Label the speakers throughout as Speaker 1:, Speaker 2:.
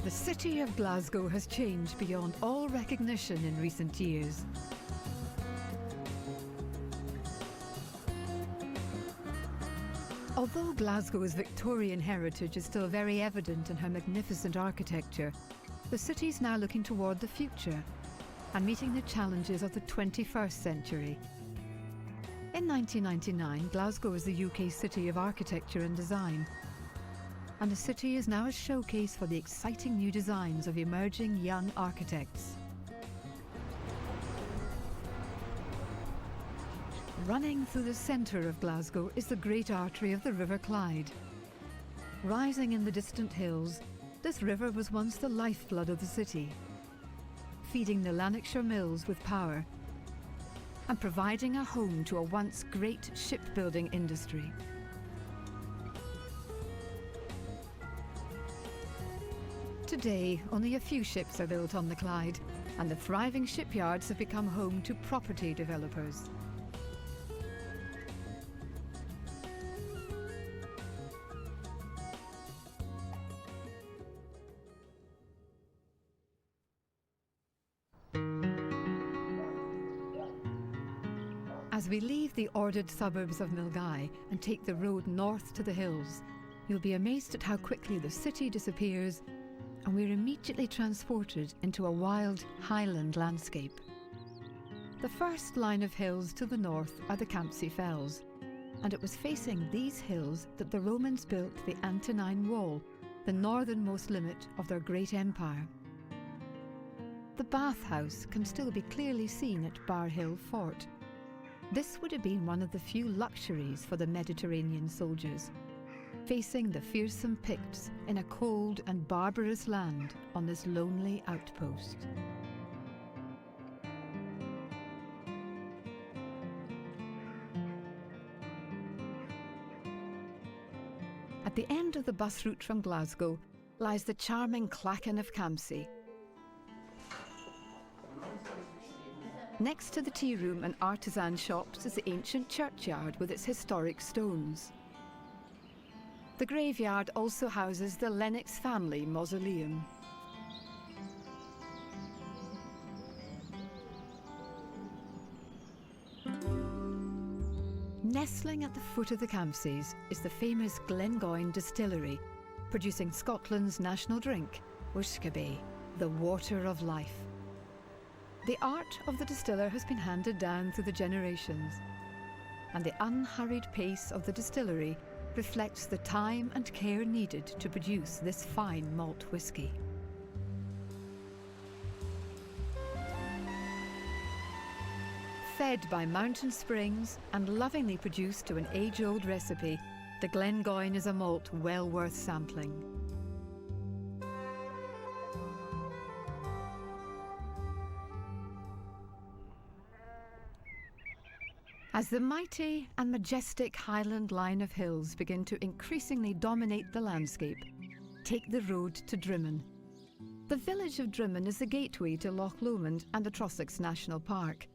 Speaker 1: The city of Glasgow has changed beyond all recognition in recent years. Although Glasgow's Victorian heritage is still very evident in her magnificent architecture, the city is now looking toward the future and meeting the challenges of the 21st century. In 1999, Glasgow was the UK's City of Architecture and Design, and the city is now a showcase for the exciting new designs of emerging young architects. Running through the centre of Glasgow is the great artery of the River Clyde. Rising in the distant hills, this river was once the lifeblood of the city, feeding the Lanarkshire mills with power and providing a home to a once great shipbuilding industry. Today, only a few ships are built on the Clyde, and the thriving shipyards have become home to property developers. As we leave the ordered suburbs of Milngavie and take the road north to the hills, you'll be amazed at how quickly the city disappears and we're immediately transported into a wild highland landscape. The first line of hills to the north are the Campsie Fells, and it was facing these hills that the Romans built the Antonine Wall, the northernmost limit of their great empire. The bathhouse can still be clearly seen at Bar Hill Fort. This would have been one of the few luxuries for the Mediterranean soldiers, facing the fearsome Picts in a cold and barbarous land on this lonely outpost. At the end of the bus route from Glasgow lies the charming Clachan of Campsie. Next to the tea room and artisan shops is the ancient churchyard with its historic stones. The graveyard also houses the Lennox family mausoleum. Nestling at the foot of the Campsies is the famous Glengoyne distillery, producing Scotland's national drink, Uiscabe, the water of life. The art of the distiller has been handed down through the generations, and the unhurried pace of the distillery reflects the time and care needed to produce this fine malt whisky. Fed by mountain springs and lovingly produced to an age-old recipe, the Glengoyne is a malt well worth sampling. As the mighty and majestic Highland line of hills begin to increasingly dominate the landscape, take the road to Drimmen. The village of Drimmen is the gateway to Loch Lomond and the Trossachs National Park.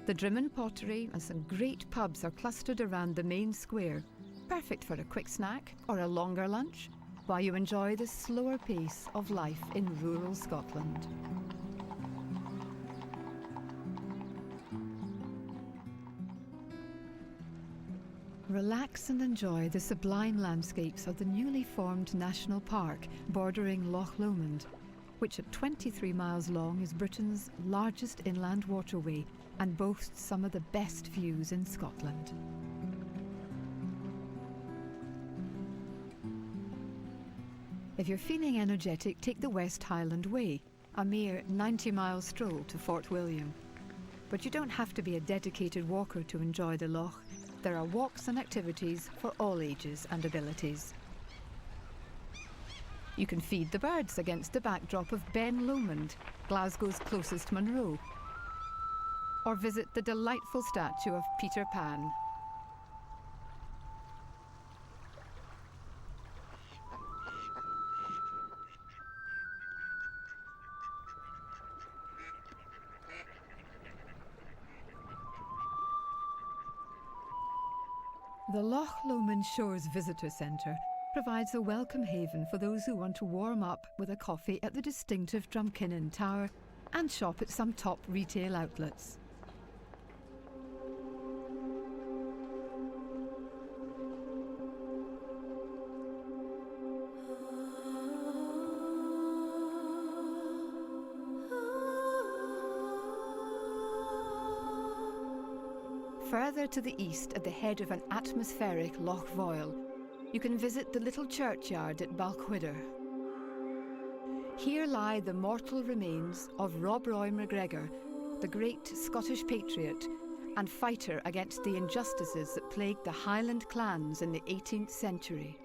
Speaker 1: The Drimmen pottery and some great pubs are clustered around the main square, perfect for a quick snack or a longer lunch, while you enjoy the slower pace of life in rural Scotland. Relax and enjoy the sublime landscapes of the newly formed national park bordering Loch Lomond, which at 23 miles long is Britain's largest inland waterway and boasts some of the best views in Scotland. If you're feeling energetic, take the West Highland Way, a mere 90-mile stroll to Fort William. But you don't have to be a dedicated walker to enjoy the loch. There are walks and activities for all ages and abilities. You can feed the birds against the backdrop of Ben Lomond, Glasgow's closest Munro, or visit the delightful statue of Peter Pan. The Loch Lomond Shores Visitor Centre provides a welcome haven for those who want to warm up with a coffee at the distinctive Drumkinnon Tower and shop at some top retail outlets. Further to the east, at the head of an atmospheric Loch Foyle, you can visit the little churchyard at Balquhidder. Here lie the mortal remains of Rob Roy MacGregor, the great Scottish patriot and fighter against the injustices that plagued the Highland clans in the 18th century.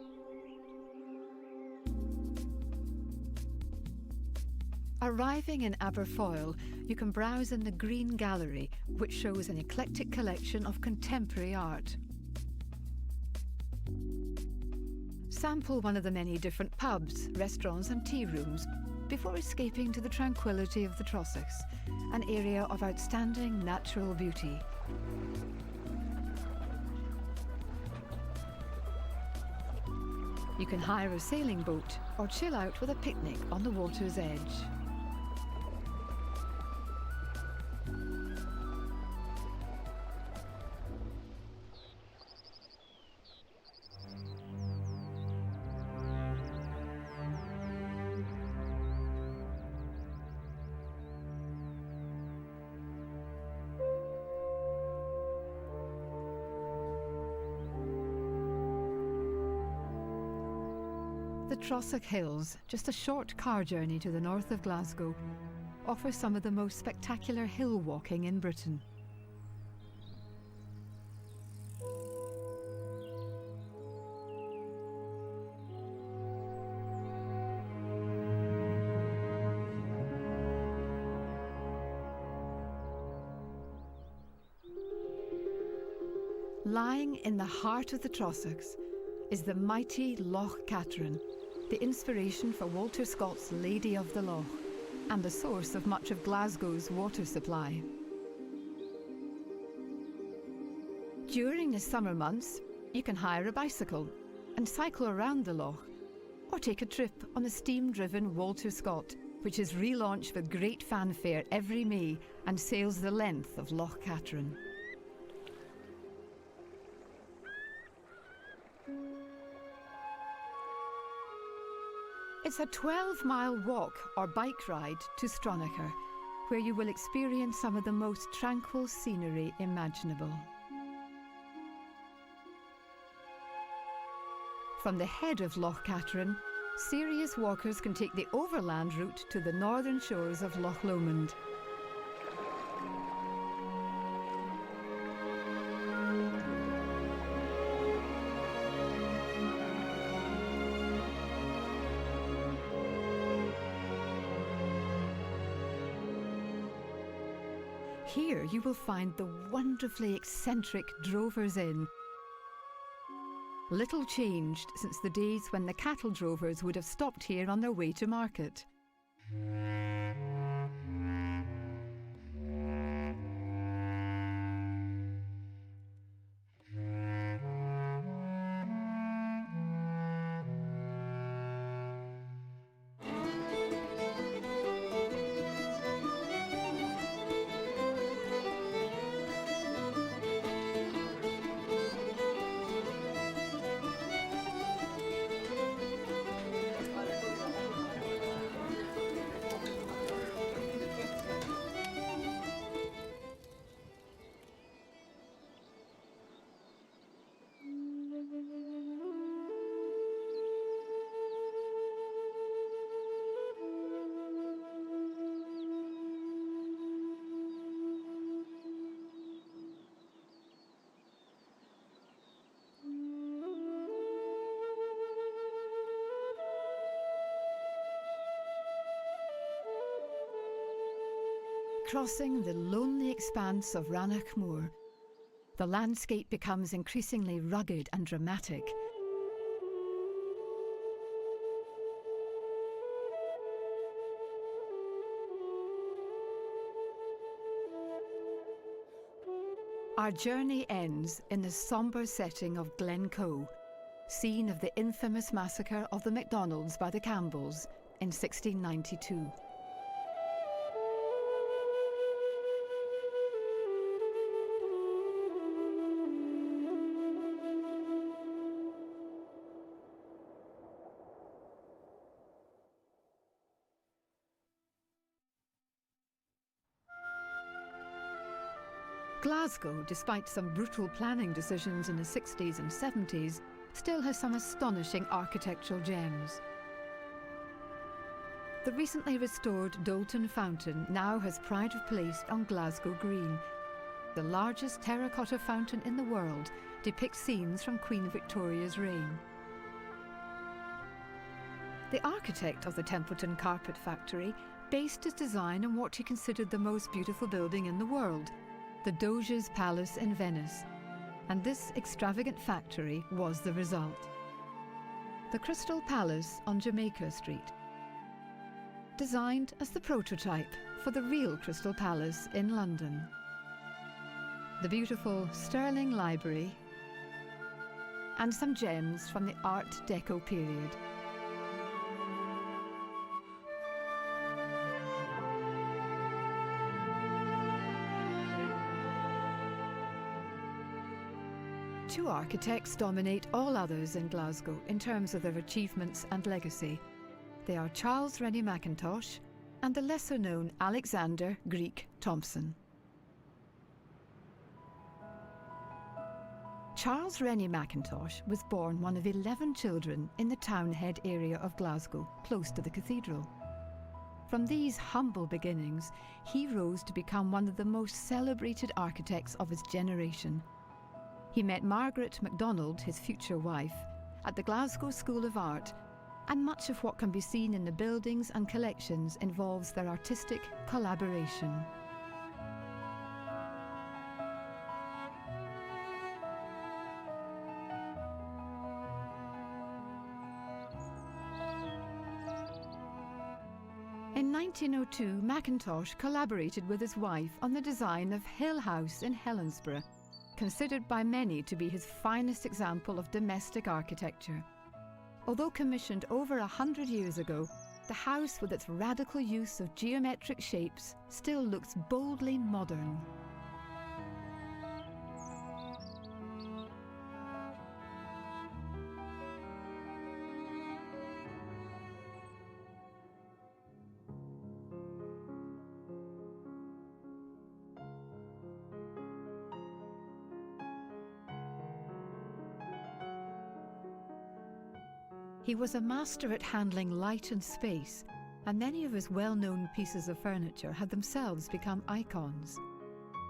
Speaker 1: Arriving in Aberfoyle, you can browse in the Green Gallery, which shows an eclectic collection of contemporary art. Sample one of the many different pubs, restaurants and tea rooms before escaping to the tranquility of the Trossachs, an area of outstanding natural beauty. You can hire a sailing boat or chill out with a picnic on the water's edge. The Trossach Hills, just a short car journey to the north of Glasgow, offer some of the most spectacular hill walking in Britain. Lying in the heart of the Trossachs is the mighty Loch Katrine, the inspiration for Walter Scott's Lady of the Loch, and the source of much of Glasgow's water supply. During the summer months, you can hire a bicycle and cycle around the loch, or take a trip on the steam-driven Walter Scott, which is relaunched with great fanfare every May and sails the length of Loch Katrine. It's a 12-mile walk or bike ride to Stronachar, where you will experience some of the most tranquil scenery imaginable. From the head of Loch Katrine, serious walkers can take the overland route to the northern shores of Loch Lomond. Here you will find the wonderfully eccentric Drovers Inn. Little changed since the days when the cattle drovers would have stopped here on their way to market. Crossing the lonely expanse of Rannoch Moor, the landscape becomes increasingly rugged and dramatic. Our journey ends in the sombre setting of Glencoe, scene of the infamous massacre of the MacDonalds by the Campbells in 1692. Glasgow, despite some brutal planning decisions in the 60s and 70s, still has some astonishing architectural gems. The recently restored Dolton Fountain now has pride of place on Glasgow Green. The largest terracotta fountain in the world depicts scenes from Queen Victoria's reign. The architect of the Templeton Carpet Factory based his design on what he considered the most beautiful building in the world, the Doge's Palace in Venice, and this extravagant factory was the result. The Crystal Palace on Jamaica Street, designed as the prototype for the real Crystal Palace in London. The beautiful Sterling Library, and some gems from the Art Deco period. Two architects dominate all others in Glasgow in terms of their achievements and legacy. They are Charles Rennie Mackintosh and the lesser-known Alexander Greek Thomson. Charles Rennie Mackintosh was born one of 11 children in the Townhead area of Glasgow, close to the cathedral. From these humble beginnings, he rose to become one of the most celebrated architects of his generation. He met Margaret MacDonald, his future wife, at the Glasgow School of Art, and much of what can be seen in the buildings and collections involves their artistic collaboration. In 1902, Mackintosh collaborated with his wife on the design of Hill House in Helensburgh, considered by many to be his finest example of domestic architecture. Although commissioned over 100 years ago, the house with its radical use of geometric shapes still looks boldly modern. He was a master at handling light and space, and many of his well-known pieces of furniture had themselves become icons.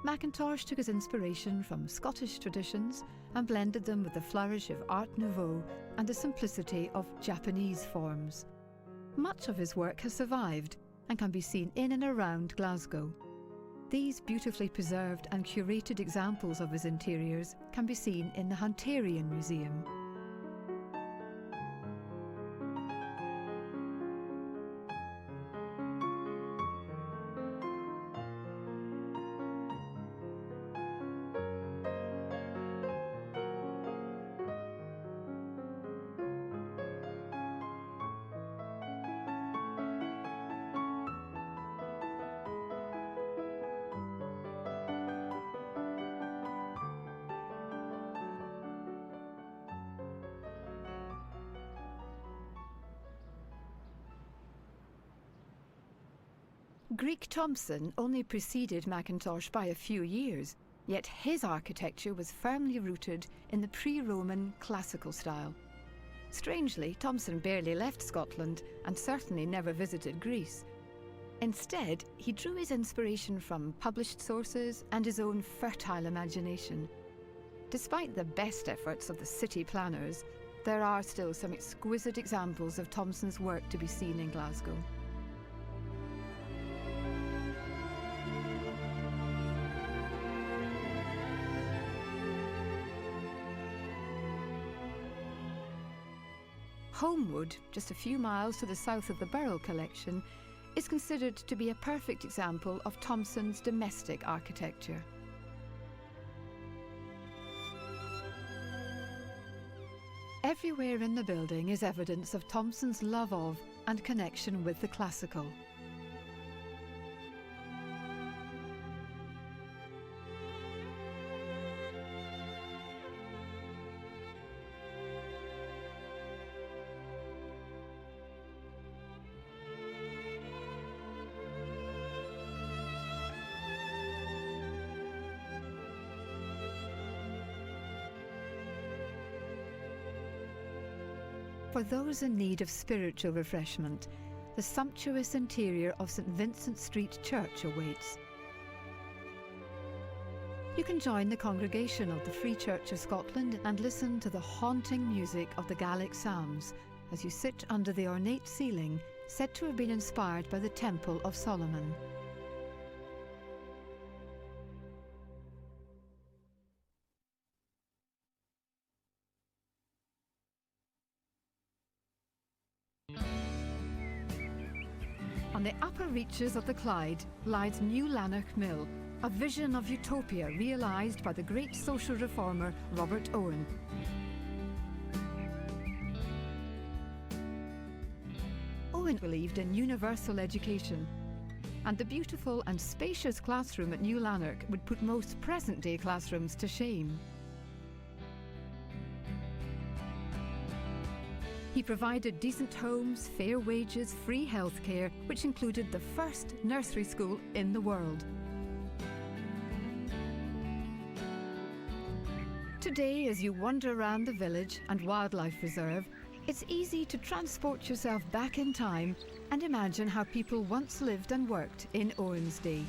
Speaker 1: Mackintosh took his inspiration from Scottish traditions and blended them with the flourish of Art Nouveau and the simplicity of Japanese forms. Much of his work has survived and can be seen in and around Glasgow. These beautifully preserved and curated examples of his interiors can be seen in the Hunterian Museum. Greek Thomson only preceded Mackintosh by a few years, yet his architecture was firmly rooted in the pre-Roman classical style. Strangely, Thomson barely left Scotland and certainly never visited Greece. Instead, he drew his inspiration from published sources and his own fertile imagination. Despite the best efforts of the city planners, there are still some exquisite examples of Thomson's work to be seen in Glasgow. Homewood, just a few miles to the south of the Burrell collection, is considered to be a perfect example of Thomson's domestic architecture. Everywhere in the building is evidence of Thomson's love of and connection with the classical. For those in need of spiritual refreshment, the sumptuous interior of St Vincent Street Church awaits. You can join the congregation of the Free Church of Scotland and listen to the haunting music of the Gaelic Psalms as you sit under the ornate ceiling said to have been inspired by the Temple of Solomon. On the upper reaches of the Clyde lies New Lanark Mill, a vision of utopia realised by the great social reformer Robert Owen. Owen believed in universal education, and the beautiful and spacious classroom at New Lanark would put most present-day classrooms to shame. He provided decent homes, fair wages, free healthcare, which included the first nursery school in the world. Today, as you wander around the village and wildlife reserve, it's easy to transport yourself back in time and imagine how people once lived and worked in Owen's day.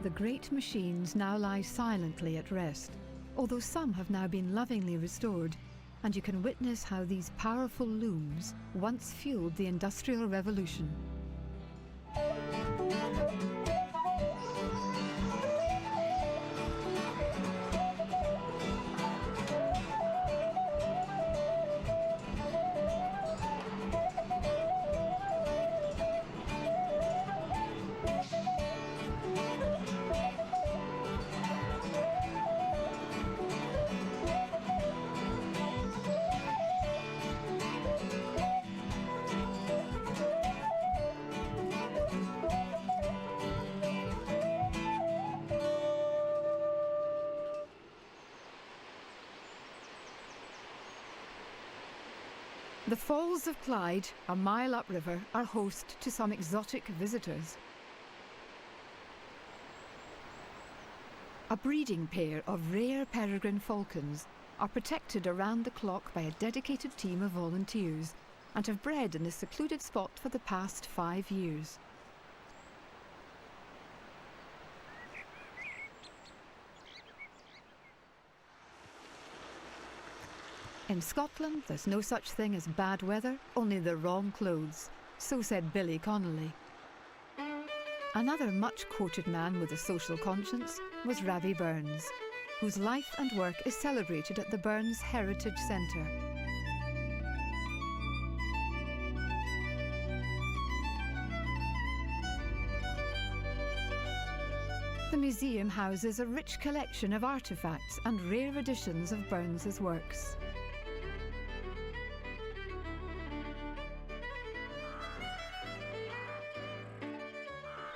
Speaker 1: The great machines now lie silently at rest, although some have now been lovingly restored, and you can witness how these powerful looms once fueled the Industrial Revolution. The Falls of Clyde, a mile upriver, are host to some exotic visitors. A breeding pair of rare peregrine falcons are protected around the clock by a dedicated team of volunteers and have bred in this secluded spot for the past 5 years. In Scotland, there's no such thing as bad weather, only the wrong clothes, so said Billy Connolly. Another much-quoted man with a social conscience was Rabbie Burns, whose life and work is celebrated at the Burns Heritage Centre. The museum houses a rich collection of artefacts and rare editions of Burns's works.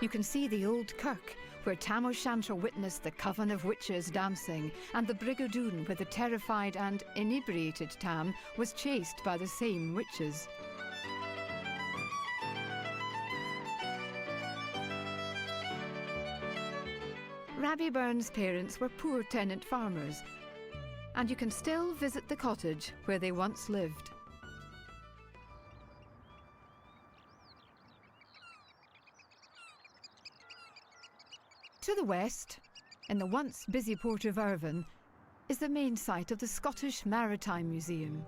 Speaker 1: You can see the old kirk, where Tam O'Shanter witnessed the Coven of Witches dancing, and the Brigadoon, where the terrified and inebriated Tam was chased by the same witches. Rabbie Burns' parents were poor tenant farmers, and you can still visit the cottage where they once lived. To the west, in the once busy port of Irvine, is the main site of the Scottish Maritime Museum.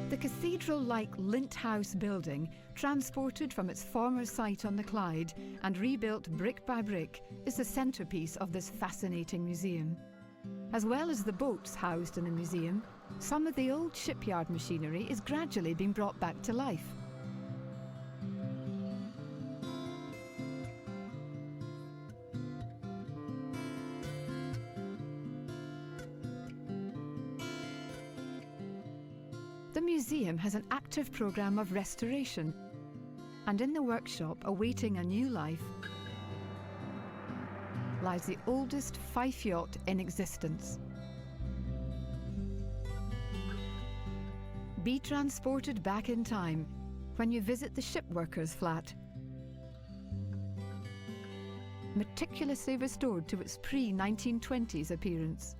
Speaker 1: The cathedral-like Lint House building, transported from its former site on the Clyde and rebuilt brick by brick, is the centrepiece of this fascinating museum. As well as the boats housed in the museum, Some of the old shipyard machinery is gradually being brought back to life. The museum has an active programme of restoration, and in the workshop awaiting a new life lies the oldest Fife yacht in existence. Be transported back in time when you visit the shipworkers' flat, meticulously restored to its pre-1920s appearance.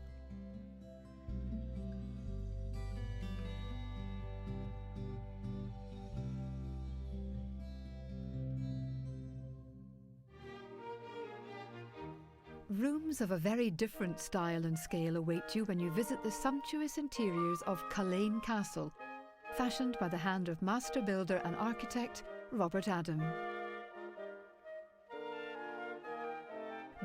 Speaker 1: Rooms of a very different style and scale await you when you visit the sumptuous interiors of Culzean Castle, fashioned by the hand of master builder and architect Robert Adam.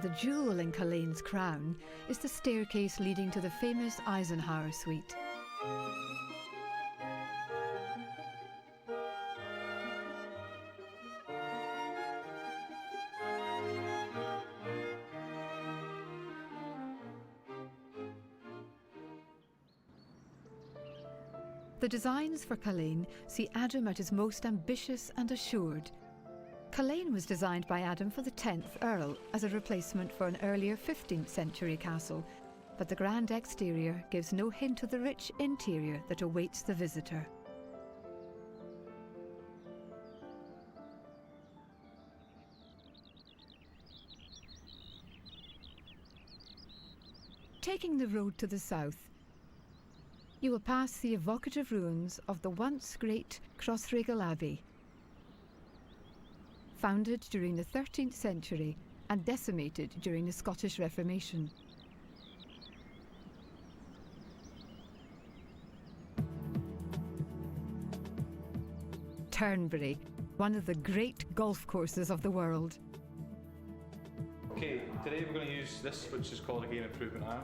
Speaker 1: The jewel in Culzean's crown is the staircase leading to the famous Eisenhower suite. The designs for Culzean see Adam at his most ambitious and assured. Culzean was designed by Adam for the 10th Earl as a replacement for an earlier 15th century castle, but the grand exterior gives no hint of the rich interior that awaits the visitor. Taking the road to the south, you will pass the evocative ruins of the once great Crossraguel Abbey, founded during the 13th century and decimated during the Scottish Reformation. Turnberry, one of the great golf courses of the world.
Speaker 2: Okay, today we're going to use this, which is called a game improvement iron.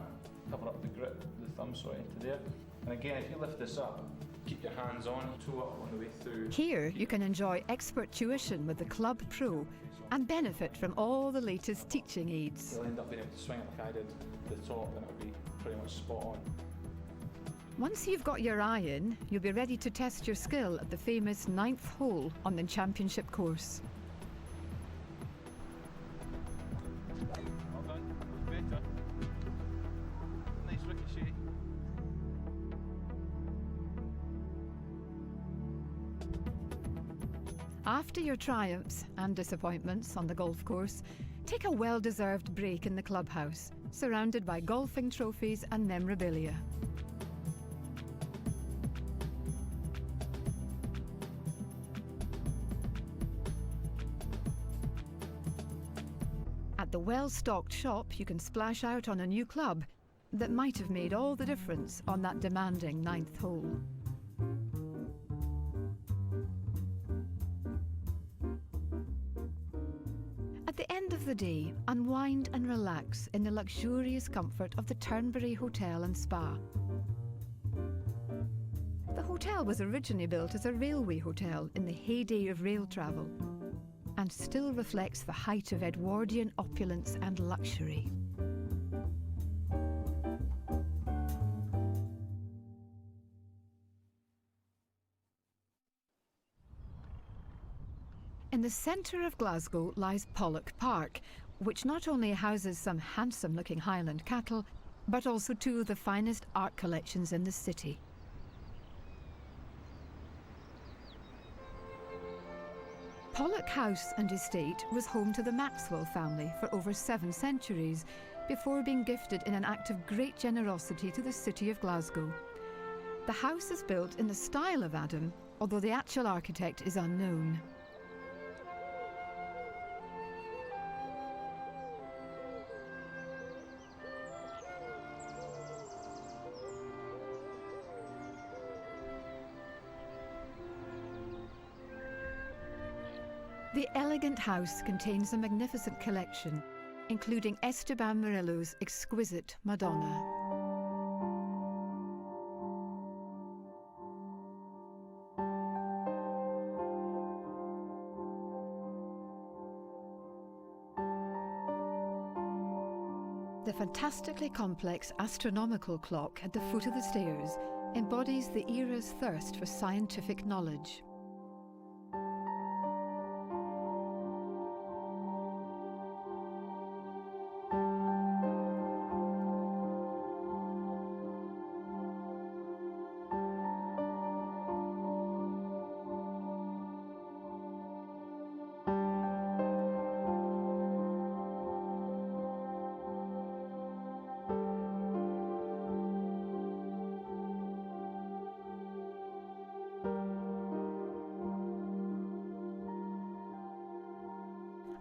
Speaker 2: Cover up the grip, the thumb sorry, into there. And again, if you lift this up, keep your hands on, toe up on the way through.
Speaker 1: Here you can enjoy expert tuition with the Club Pro and benefit from all the latest teaching aids.
Speaker 2: You'll end up being able to swing it like I did to the top, and it'll be pretty much spot on.
Speaker 1: Once you've got your eye in, you'll be ready to test your skill at the famous 9th hole on the championship course.
Speaker 2: Well done, better. Nice ricochet.
Speaker 1: After your triumphs and disappointments on the golf course, take a well-deserved break in the clubhouse, surrounded by golfing trophies and memorabilia. At the well-stocked shop, you can splash out on a new club that might have made all the difference on that demanding 9th hole. At the end of the day, unwind and relax in the luxurious comfort of the Turnberry Hotel and Spa. The hotel was originally built as a railway hotel in the heyday of rail travel, and still reflects the height of Edwardian opulence and luxury. In the centre of Glasgow lies Pollok Park, which not only houses some handsome-looking Highland cattle, but also two of the finest art collections in the city. Pollok House and Estate was home to the Maxwell family for over 7 centuries, before being gifted in an act of great generosity to the city of Glasgow. The house is built in the style of Adam, although the actual architect is unknown. The elegant house contains a magnificent collection, including Esteban Murillo's exquisite Madonna. The fantastically complex astronomical clock at the foot of the stairs embodies the era's thirst for scientific knowledge.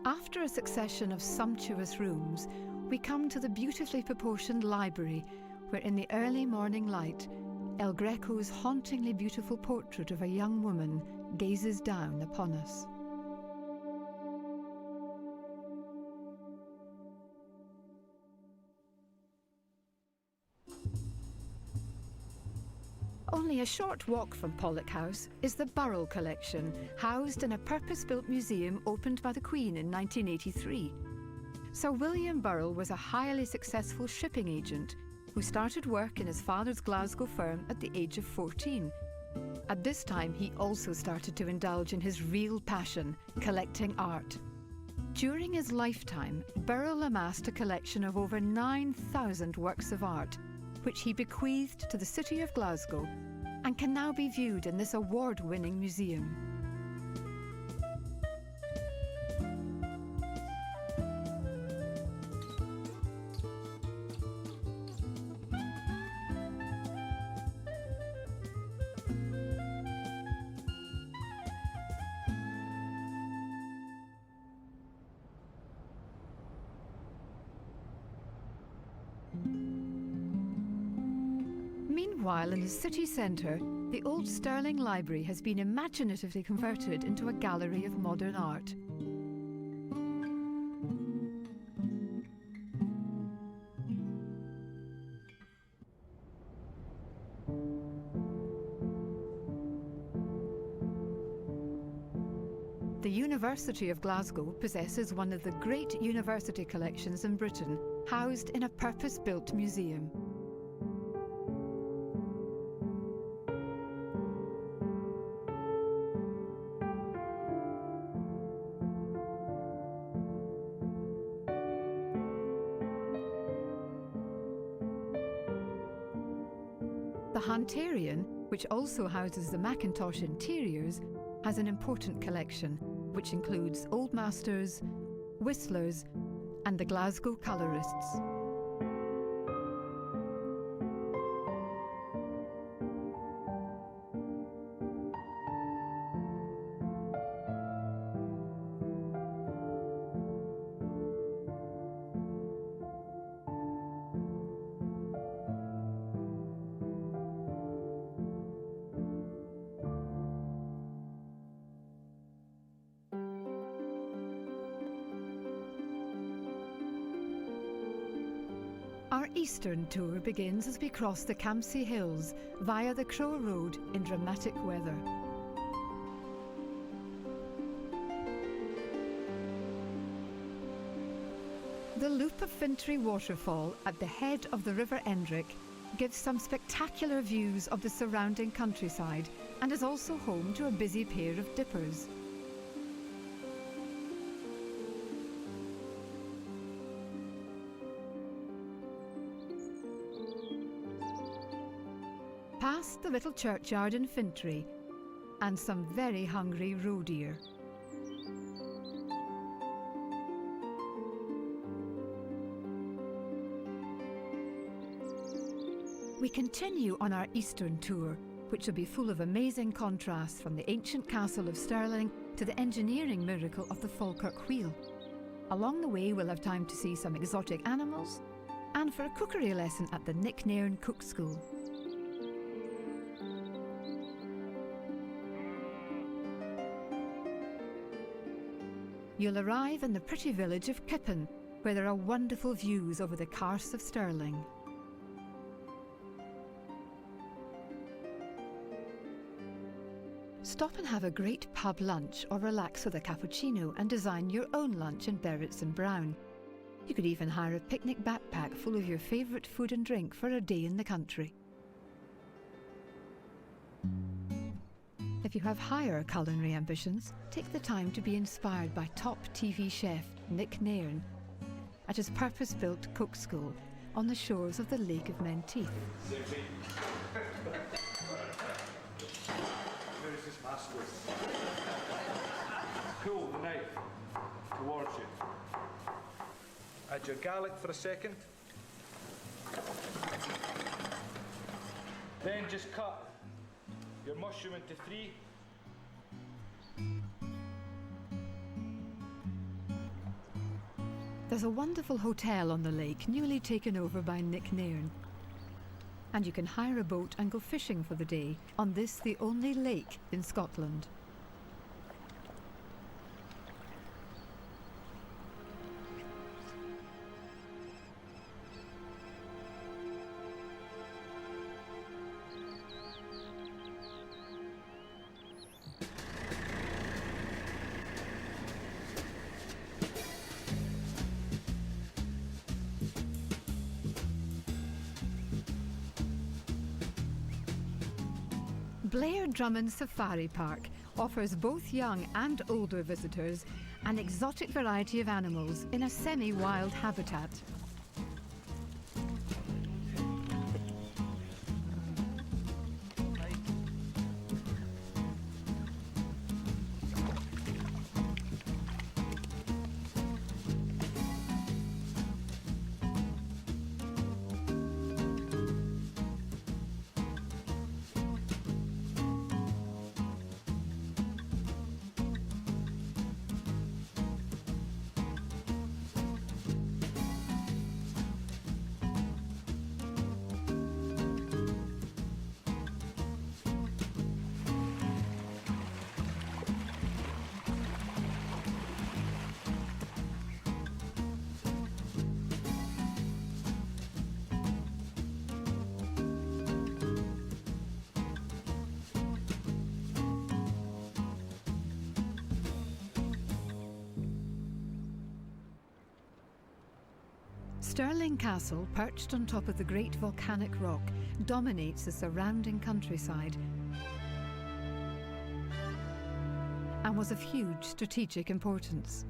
Speaker 1: After a succession of sumptuous rooms, we come to the beautifully proportioned library, where in the early morning light, El Greco's hauntingly beautiful portrait of a young woman gazes down upon us. Only a short walk from Pollock House is the Burrell Collection, housed in a purpose-built museum opened by the Queen in 1983. Sir William Burrell was a highly successful shipping agent who started work in his father's Glasgow firm at the age of 14. At this time, he also started to indulge in his real passion, collecting art. During his lifetime, Burrell amassed a collection of over 9,000 works of art, which he bequeathed to the city of Glasgow and can now be viewed in this award-winning museum. Meanwhile, in the city centre, the old Stirling Library has been imaginatively converted into a gallery of modern art. The University of Glasgow possesses one of the great university collections in Britain, housed in a purpose-built museum. The Hunterian, which also houses the Macintosh interiors, has an important collection, which includes Old Masters, Whistlers, and the Glasgow Colourists. Our eastern tour begins as we cross the Campsie Hills via the Crow Road in dramatic weather. The Loop of Fintry waterfall at the head of the River Endrick gives some spectacular views of the surrounding countryside and is also home to a busy pair of dippers. Past the little churchyard in Fintry and some very hungry roe deer. We continue on our eastern tour, which will be full of amazing contrasts from the ancient castle of Stirling to the engineering miracle of the Falkirk Wheel. Along the way we'll have time to see some exotic animals and for a cookery lesson at the Nicknairn Cook School. You'll arrive in the pretty village of Kippen, where there are wonderful views over the Carse of Stirling. Stop and have a great pub lunch or relax with a cappuccino and design your own lunch in Berretts and Brown. You could even hire a picnic backpack full of your favourite food and drink for a day in the country. If you have higher culinary ambitions, take the time to be inspired by top TV chef Nick Nairn at his purpose-built cook school on the shores of the Lake of Menteith.
Speaker 3: Where's this master? Pull the knife towards you. Add your garlic for a second. Then just cut your mushroom into 3.
Speaker 1: There's a wonderful hotel on the lake newly taken over by Nick Nairn. And you can hire a boat and go fishing for the day on this, the only lake in Scotland. Blair Drummond Safari Park offers both young and older visitors an exotic variety of animals in a semi-wild habitat. Stirling Castle, perched on top of the great volcanic rock, dominates the surrounding countryside and was of huge strategic importance.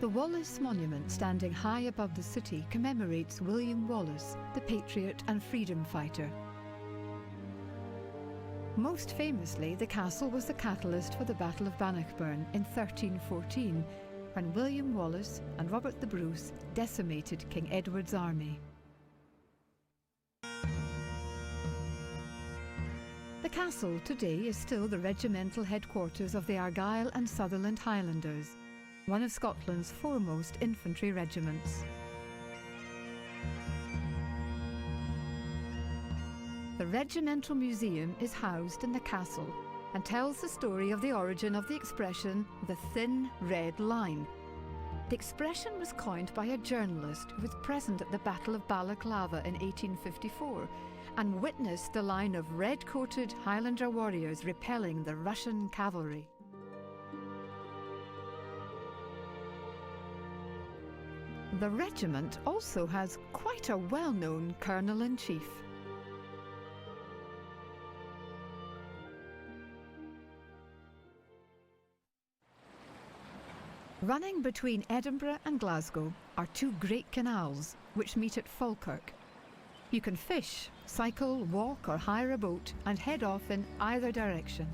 Speaker 1: The Wallace Monument, standing high above the city, commemorates William Wallace, the patriot and freedom fighter. Most famously, the castle was the catalyst for the Battle of Bannockburn in 1314, when William Wallace and Robert the Bruce decimated King Edward's army. The castle today is still the regimental headquarters of the Argyll and Sutherland Highlanders, one of Scotland's foremost infantry regiments. The Regimental Museum is housed in the castle and tells the story of the origin of the expression, the thin red line. The expression was coined by a journalist who was present at the Battle of Balaclava in 1854 and witnessed the line of red-coated Highlander warriors repelling the Russian cavalry. The regiment also has quite a well-known colonel-in-chief. Running between Edinburgh and Glasgow are two great canals which meet at Falkirk. You can fish, cycle, walk or hire a boat and head off in either direction.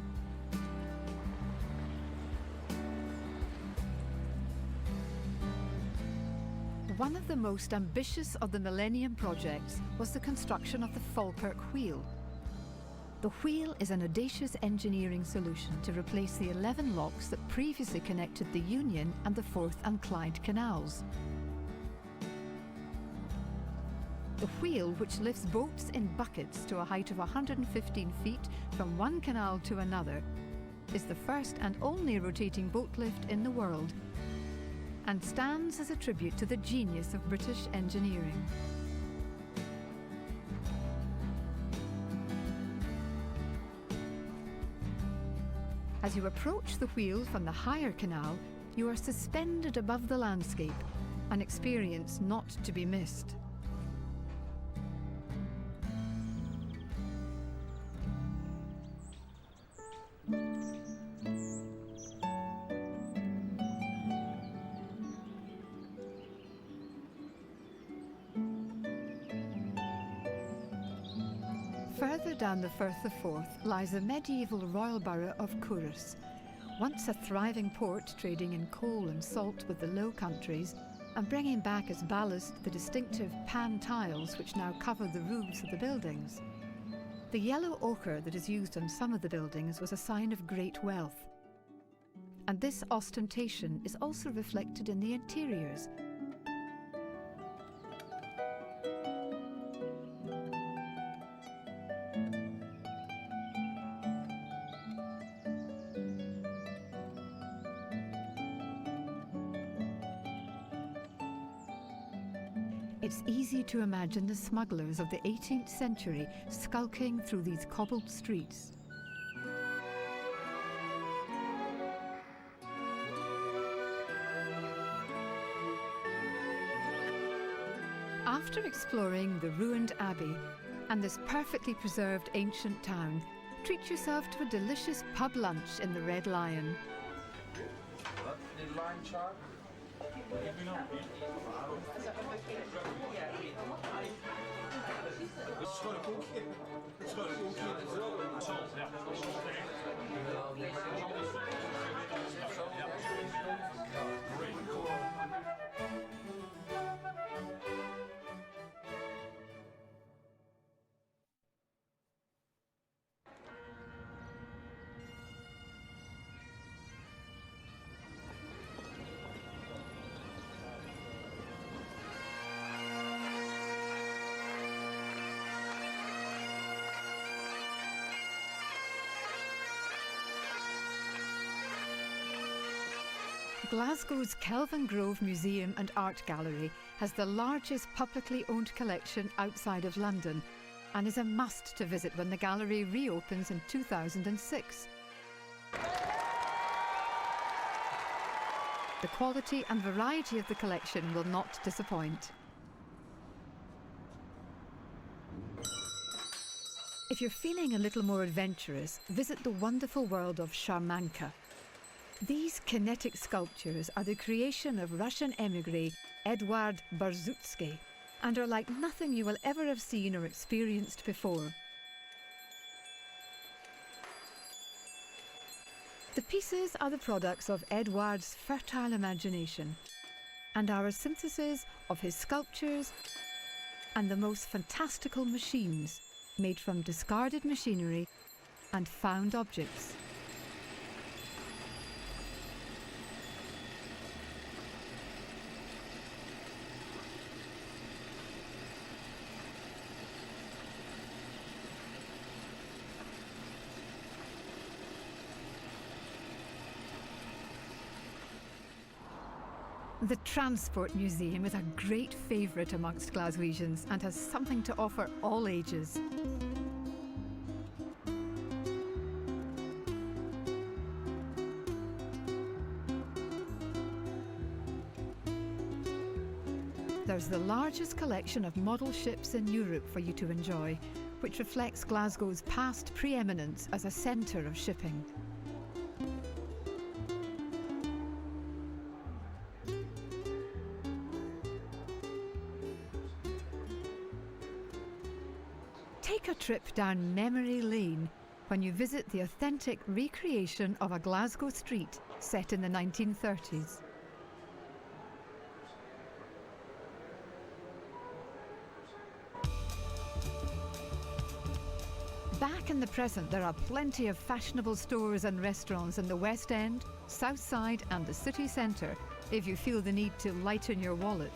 Speaker 1: One of the most ambitious of the Millennium projects was the construction of the Falkirk Wheel. The wheel is an audacious engineering solution to replace the 11 locks that previously connected the Union and the Forth and Clyde canals. The wheel, which lifts boats in buckets to a height of 115 feet from one canal to another, is the first and only rotating boat lift in the world and stands as a tribute to the genius of British engineering. As you approach the wheel from the higher canal, you are suspended above the landscape, an experience not to be missed. Further down the Firth of Forth lies the medieval royal borough of Courus, once a thriving port trading in coal and salt with the Low Countries and bringing back as ballast the distinctive pan tiles which now cover the roofs of the buildings. The yellow ochre that is used on some of the buildings was a sign of great wealth. And this ostentation is also reflected in the interiors. It's easy to imagine the smugglers of the 18th century skulking through these cobbled streets. After exploring the ruined abbey and this perfectly preserved ancient town, treat yourself to a delicious pub lunch in the Red Lion.
Speaker 3: The line chart.
Speaker 1: Glasgow's Kelvin Grove Museum and Art Gallery has the largest publicly owned collection outside of London and is a must to visit when the gallery reopens in 2006. The quality and variety of the collection will not disappoint. If you're feeling a little more adventurous, visit the wonderful world of Sharmanka. These kinetic sculptures are the creation of Russian émigré Edward Barzutsky and are like nothing you will ever have seen or experienced before. The pieces are the products of Edward's fertile imagination and are a synthesis of his sculptures and the most fantastical machines made from discarded machinery and found objects. The Transport Museum is a great favourite amongst Glaswegians and has something to offer all ages. There's the largest collection of model ships in Europe for you to enjoy, which reflects Glasgow's past preeminence as a centre of shipping. Take a trip down memory lane when you visit the authentic recreation of a Glasgow street set in the 1930s. Back in the present, there are plenty of fashionable stores and restaurants in the West End, South Side and the city centre if you feel the need to lighten your wallet.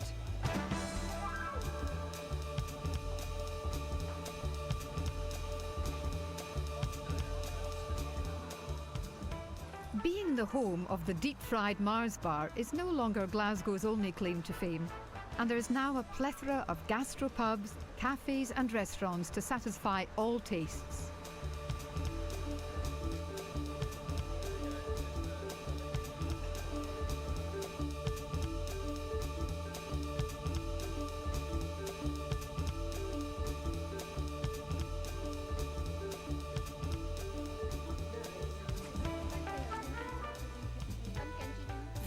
Speaker 1: Being the home of the deep-fried Mars bar is no longer Glasgow's only claim to fame, and there is now a plethora of gastropubs, cafes and restaurants to satisfy all tastes.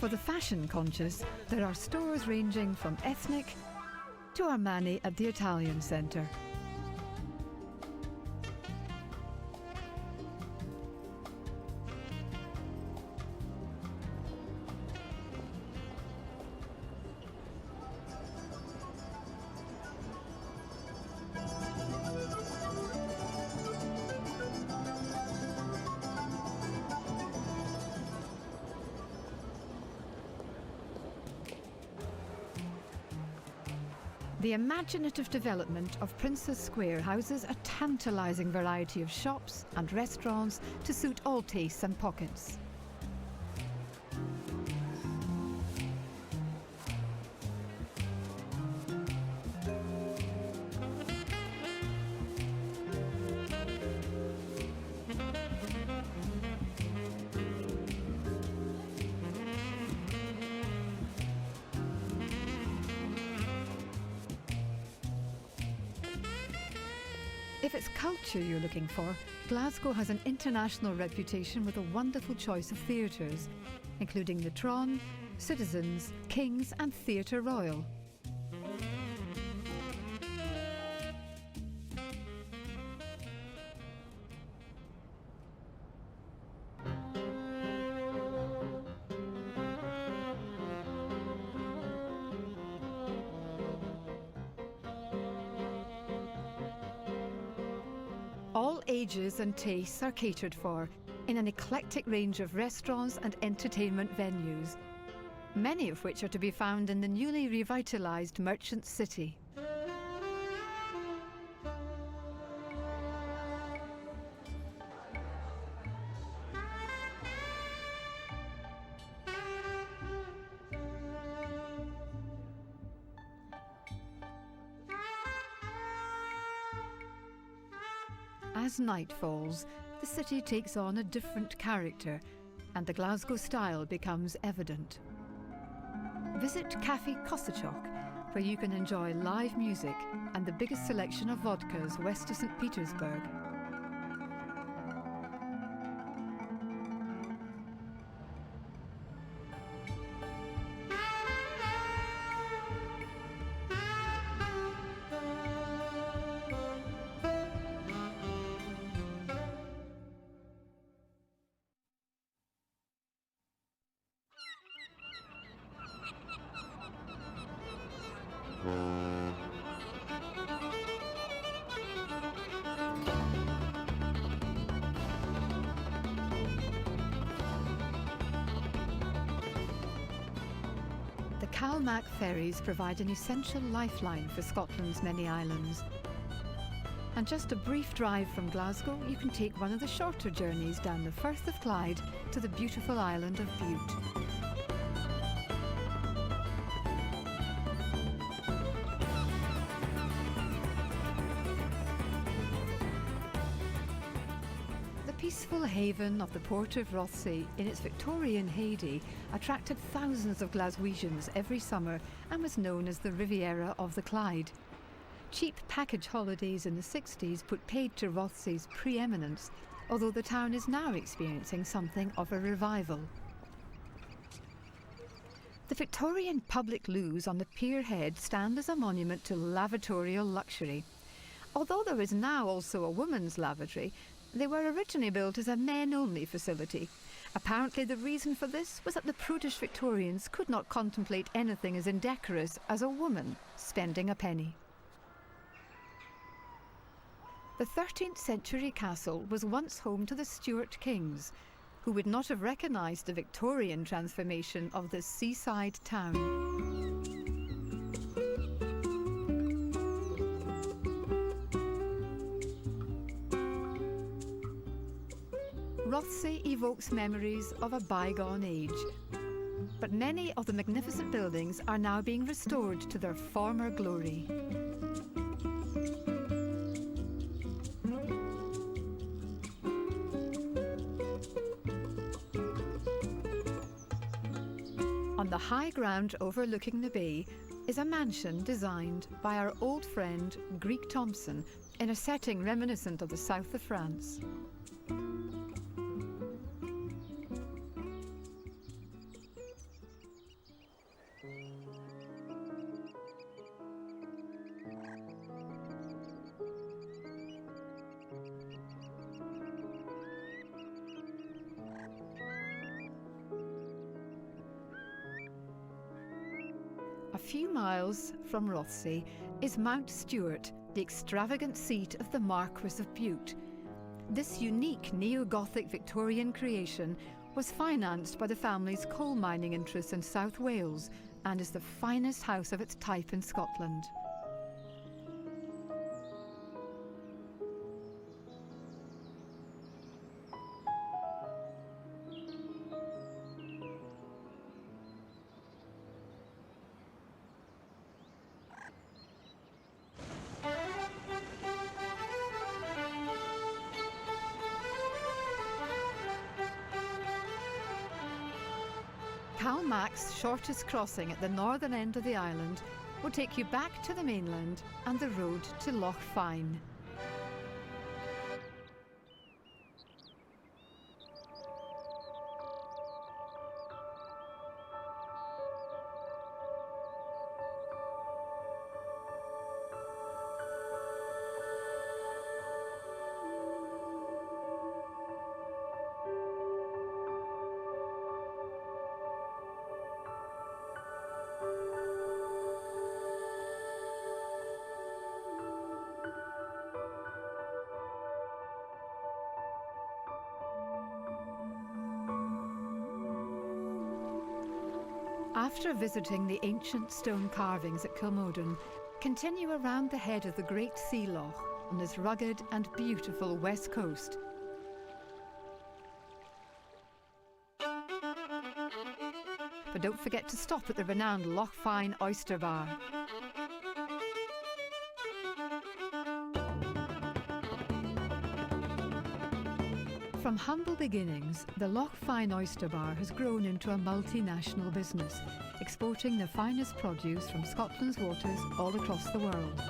Speaker 1: For the fashion conscious, there are stores ranging from ethnic to Armani at the Italian Centre. The imaginative development of Princess Square houses a tantalising variety of shops and restaurants to suit all tastes and pockets. If it's culture you're looking for, Glasgow has an international reputation with a wonderful choice of theatres, including the Tron, Citizens, King's and Theatre Royal. All ages and tastes are catered for in an eclectic range of restaurants and entertainment venues, many of which are to be found in the newly revitalised Merchant City. As night falls, the city takes on a different character and the Glasgow style becomes evident. Visit Café Kosachok, where you can enjoy live music and the biggest selection of vodkas west of St. Petersburg. The Calmac ferries provide an essential lifeline for Scotland's many islands. And just a brief drive from Glasgow, you can take one of the shorter journeys down the Firth of Clyde to the beautiful island of Bute. The peaceful haven of the port of Rothsay in its Victorian heyday attracted thousands of Glaswegians every summer and was known as the Riviera of the Clyde. Cheap package holidays in the 60s put paid to Rothsay's preeminence, although the town is now experiencing something of a revival. The Victorian public loos on the pier head stand as a monument to lavatorial luxury. Although there is now also a women's lavatory, they were originally built as a men-only facility. Apparently the reason for this was that the prudish Victorians could not contemplate anything as indecorous as a woman spending a penny. The 13th century castle was once home to the Stuart kings, who would not have recognised the Victorian transformation of this seaside town. Rothsay evokes memories of a bygone age, but many of the magnificent buildings are now being restored to their former glory. On the high ground overlooking the bay is a mansion designed by our old friend Greek Thompson in a setting reminiscent of the south of France. A few miles from Rothesay is Mount Stewart, the extravagant seat of the Marquess of Bute. This unique neo-Gothic Victorian creation was financed by the family's coal mining interests in South Wales and is the finest house of its type in Scotland. Calmac's shortest crossing at the northern end of the island will take you back to the mainland and the road to Loch Fyne. After visiting the ancient stone carvings at Kilmodern, continue around the head of the Great Sea Loch on this rugged and beautiful west coast. But don't forget to stop at the renowned Loch Fyne Oyster Bar. From humble beginnings, the Loch Fyne Oyster Bar has grown into a multinational business, exporting the finest produce from Scotland's waters all across the world.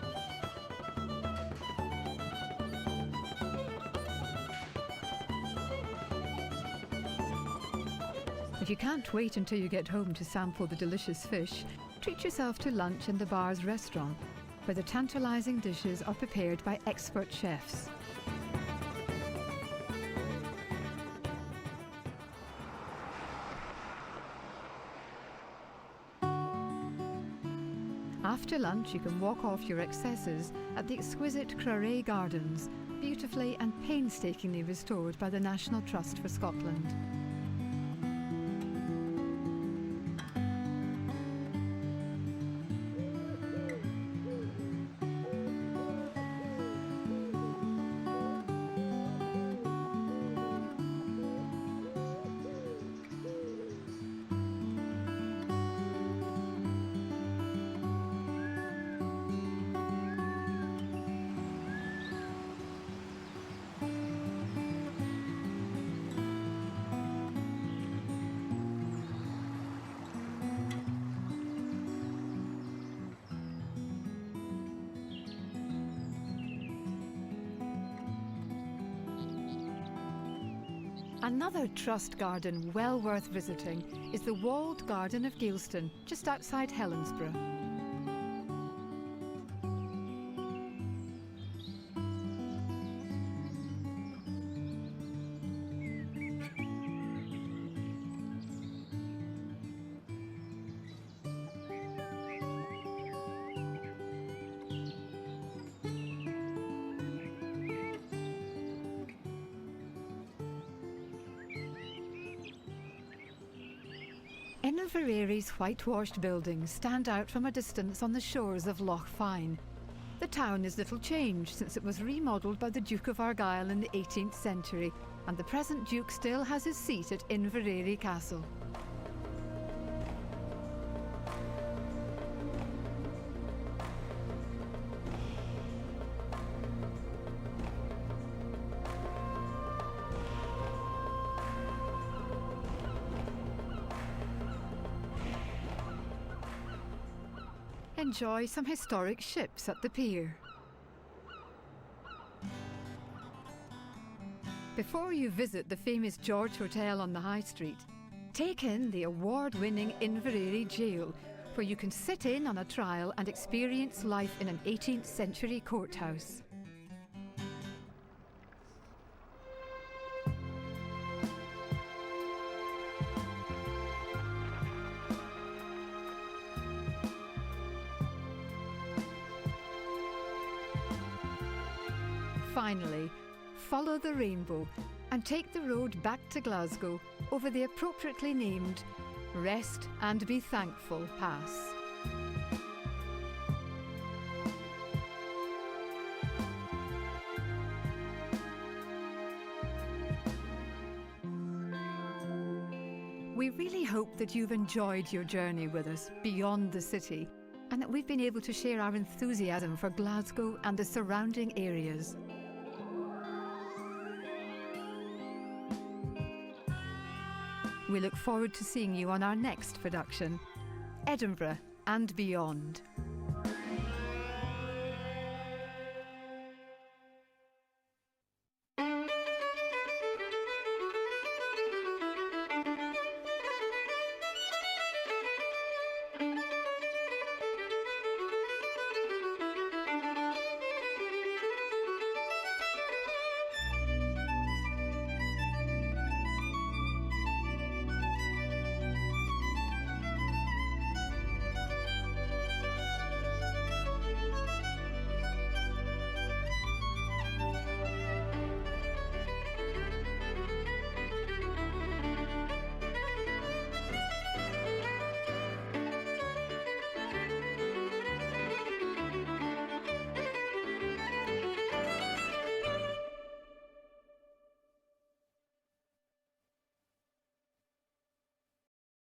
Speaker 1: If you can't wait until you get home to sample the delicious fish, treat yourself to lunch in the bar's restaurant, where the tantalising dishes are prepared by expert chefs. After lunch, you can walk off your excesses at the exquisite Craray Gardens, beautifully and painstakingly restored by the National Trust for Scotland. Another trust garden well worth visiting is the walled garden of Gaelston, just outside Helensburgh. Invereary's whitewashed buildings stand out from a distance on the shores of Loch Fyne. The town is little changed since it was remodelled by the Duke of Argyll in the 18th century, and the present Duke still has his seat at Invereary Castle. Enjoy some historic ships at the pier. Before you visit the famous George Hotel on the High Street, take in the award-winning Invereary Jail, where you can sit in on a trial and experience life in an 18th century courthouse. finally, follow the rainbow and take the road back to Glasgow over the appropriately named Rest and Be Thankful Pass. We really hope that you've enjoyed your journey with us beyond the city, and that we've been able to share our enthusiasm for Glasgow and the surrounding areas. We look forward to seeing you on our next production, Edinburgh and Beyond.